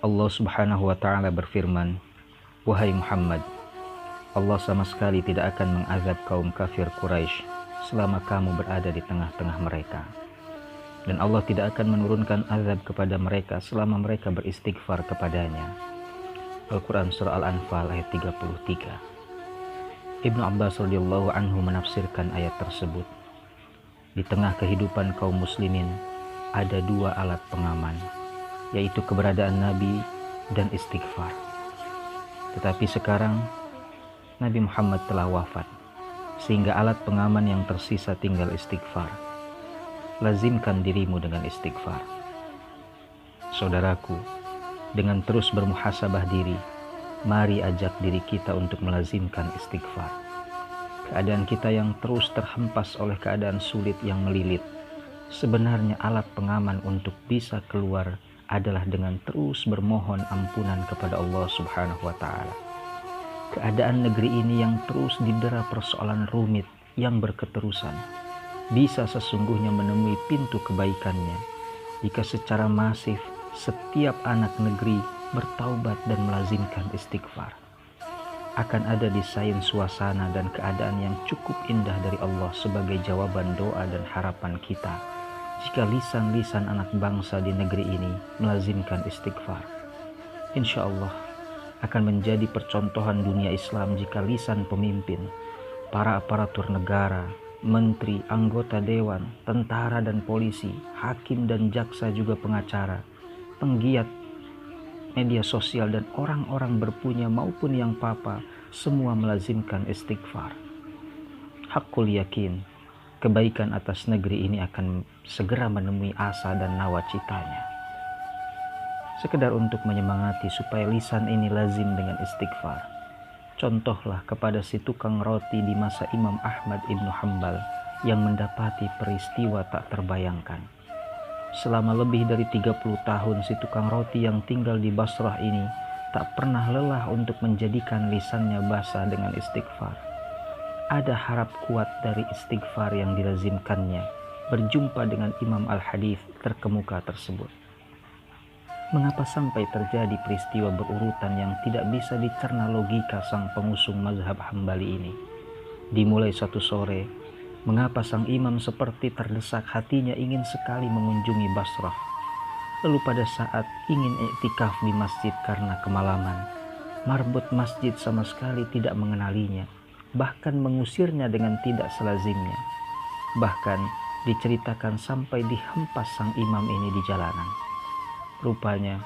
Allah Subhanahu wa Ta'ala berfirman, "Wahai Muhammad, Allah sama sekali tidak akan mengazab kaum kafir Quraisy selama kamu berada di tengah-tengah mereka. Dan Allah tidak akan menurunkan azab kepada mereka selama mereka beristighfar kepadanya." Al-Quran Surah Al-Anfal ayat 33. Ibnu Abbas radhiyallahu anhu menafsirkan ayat tersebut. Di tengah kehidupan kaum muslimin ada dua alat pengaman, yaitu keberadaan Nabi dan istighfar. Tetapi sekarang Nabi Muhammad telah wafat, sehingga alat pengaman yang tersisa tinggal istighfar. Lazimkan dirimu dengan istighfar. Saudaraku, dengan terus bermuhasabah diri, mari ajak diri kita untuk melazimkan istighfar. Keadaan kita yang terus terhempas oleh keadaan sulit yang melilit, sebenarnya alat pengaman untuk bisa keluar adalah dengan terus bermohon ampunan kepada Allah Subhanahu wa Ta'ala. Keadaan negeri ini yang terus didera persoalan rumit yang berketerusan bisa sesungguhnya menemui pintu kebaikannya jika secara masif setiap anak negeri bertaubat dan melazimkan istighfar. Akan ada desain suasana dan keadaan yang cukup indah dari Allah sebagai jawaban doa dan harapan kita jika lisan-lisan anak bangsa di negeri ini melazimkan istighfar. Insya Allah akan menjadi percontohan dunia Islam jika lisan pemimpin, para aparatur negara, menteri, anggota dewan, tentara dan polisi, hakim dan jaksa juga pengacara, penggiat media sosial dan orang-orang berpunya maupun yang papa, semua melazimkan istighfar. Hakul yakin, kebaikan atas negeri ini akan segera menemui asa dan nawacitanya. Sekedar untuk menyemangati supaya lisan ini lazim dengan istighfar, contohlah kepada si tukang roti di masa Imam Ahmad ibnu Hanbal yang mendapati peristiwa tak terbayangkan. Selama lebih dari 30 tahun si tukang roti yang tinggal di Basrah ini tak pernah lelah untuk menjadikan lisannya basah dengan istighfar. Ada harap kuat dari istighfar yang dilazimkannya berjumpa dengan Imam Al-Hadith terkemuka tersebut. Mengapa sampai terjadi peristiwa berurutan yang tidak bisa dicerna logika sang pengusung mazhab Hambali ini? Dimulai satu sore, mengapa sang imam seperti terdesak hatinya ingin sekali mengunjungi Basrah. Lalu pada saat ingin iktikaf di masjid karena kemalaman, marbot masjid sama sekali tidak mengenalinya, bahkan mengusirnya dengan tidak selazimnya. Bahkan diceritakan sampai dihempas sang imam ini di jalanan. Rupanya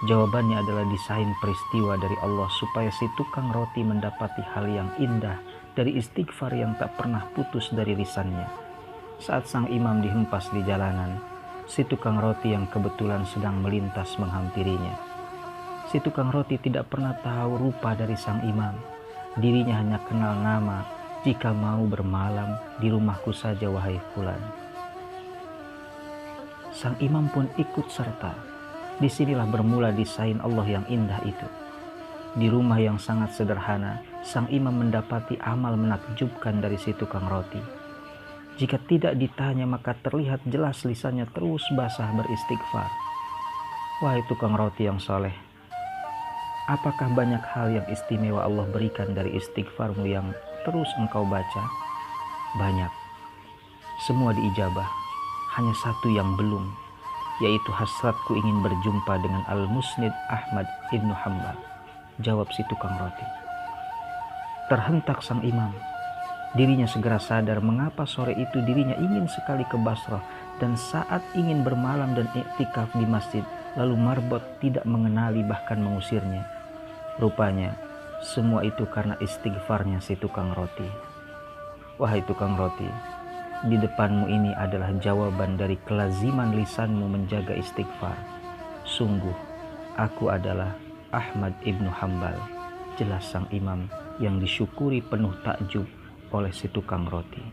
jawabannya adalah desain peristiwa dari Allah supaya si tukang roti mendapati hal yang indah dari istighfar yang tak pernah putus dari lisannya. Saat sang imam dihempas di jalanan, si tukang roti yang kebetulan sedang melintas menghampirinya. Si tukang roti tidak pernah tahu rupa dari sang imam. Dirinya hanya kenal nama, "Jika mau bermalam di rumahku saja wahai fulan." Sang imam pun ikut serta. Disinilah bermula desain Allah yang indah itu. Di rumah yang sangat sederhana, sang imam mendapati amal menakjubkan dari si tukang roti. Jika tidak ditanya maka terlihat jelas lisannya terus basah beristighfar. Wahai tukang roti yang soleh, apakah banyak hal yang istimewa Allah berikan dari istighfarmu yang terus engkau baca? Banyak. Semua diijabah. Hanya satu yang belum, yaitu hasratku ingin berjumpa dengan Al-Musnid Ahmad ibnu Hanbal. Jawab si tukang roti. Terhentak sang imam. Dirinya segera sadar mengapa sore itu dirinya ingin sekali ke Basrah, dan saat ingin bermalam dan iktikaf di masjid, lalu marbot tidak mengenali bahkan mengusirnya. Rupanya semua itu karena istighfarnya si tukang roti. Wahai tukang roti, di depanmu ini adalah jawaban dari kelaziman lisanmu menjaga istighfar. Sungguh, aku adalah Ahmad ibnu Hanbal, jelas sang imam yang disyukuri penuh takjub oleh si tukang roti.